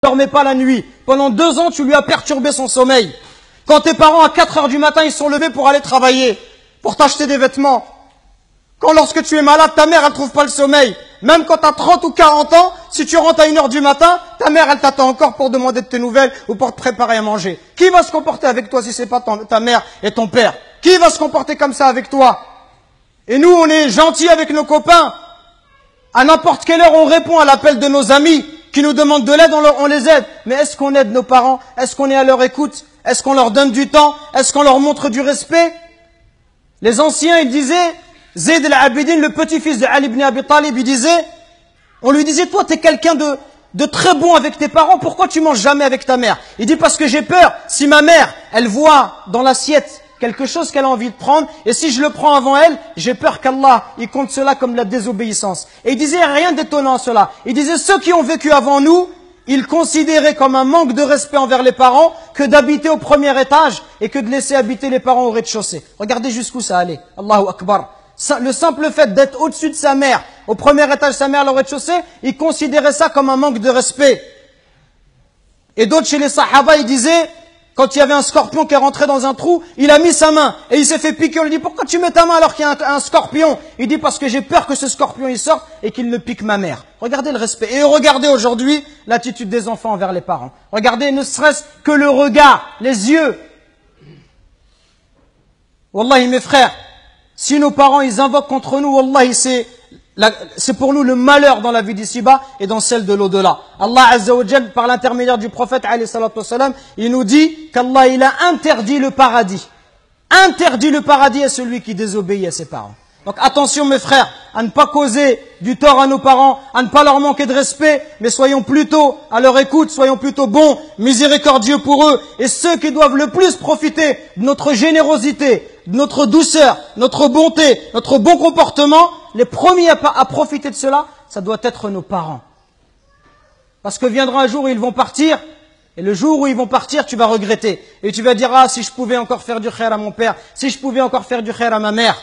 dormait pas la nuit. Pendant 2 ans, tu lui as perturbé son sommeil. Quand tes parents, à 4 heures du matin, ils sont levés pour aller travailler, pour t'acheter des vêtements. Quand lorsque tu es malade, ta mère, elle trouve pas le sommeil. Même quand tu as 30 ou 40 ans, si tu rentres à 1 heure du matin, ta mère, elle t'attend encore pour demander de tes nouvelles ou pour te préparer à manger. Qui va se comporter avec toi si c'est pas ta mère et ton père? Qui va se comporter comme ça avec toi? Et nous, on est gentils avec nos copains. À n'importe quelle heure, on répond à l'appel de nos amis qui nous demandent de l'aide, on les aide. Mais est-ce qu'on aide nos parents? Est-ce qu'on est à leur écoute? Est-ce qu'on leur donne du temps? Est-ce qu'on leur montre du respect? Les anciens, ils disaient, Zayd al-Abidin, le petit-fils de Ali ibn Abi Talib, on lui disait, toi, t'es quelqu'un de très bon avec tes parents, pourquoi tu manges jamais avec ta mère? Il dit, parce que j'ai peur, si ma mère, elle voit dans l'assiette quelque chose qu'elle a envie de prendre, et si je le prends avant elle, j'ai peur qu'Allah, il compte cela comme de la désobéissance. Et il disait rien d'étonnant à cela. Il disait, ceux qui ont vécu avant nous, ils considéraient comme un manque de respect envers les parents que d'habiter au premier étage et que de laisser habiter les parents au rez-de-chaussée. Regardez jusqu'où ça allait. Allahu Akbar. Le simple fait d'être au-dessus de sa mère, au premier étage, sa mère, au rez-de-chaussée, ils considéraient ça comme un manque de respect. Et d'autres chez les Sahaba, ils disaient, quand il y avait un scorpion qui est rentré dans un trou, il a mis sa main et il s'est fait piquer. On lui dit, pourquoi tu mets ta main alors qu'il y a un scorpion? Il dit, parce que j'ai peur que ce scorpion il sorte et qu'il ne pique ma mère. Regardez le respect. Et regardez aujourd'hui l'attitude des enfants envers les parents. Regardez ne serait-ce que le regard, les yeux. Wallahi mes frères, si nos parents ils invoquent contre nous, wallahi c'est pour nous le malheur dans la vie d'ici-bas et dans celle de l'au-delà. Allah Azza wa Jal, par l'intermédiaire du prophète alayhi salatu wassalam, il nous dit qu'Allah il a interdit le paradis. Interdit le paradis à celui qui désobéit à ses parents. Donc attention mes frères, à ne pas causer du tort à nos parents, à ne pas leur manquer de respect, mais soyons plutôt à leur écoute, soyons plutôt bons, miséricordieux pour eux. Et ceux qui doivent le plus profiter de notre générosité, de notre douceur, notre bonté, notre bon comportement, les premiers à profiter de cela, ça doit être nos parents. Parce que viendra un jour où ils vont partir, et le jour où ils vont partir, tu vas regretter. Et tu vas dire, ah, si je pouvais encore faire du khair à mon père, si je pouvais encore faire du khair à ma mère.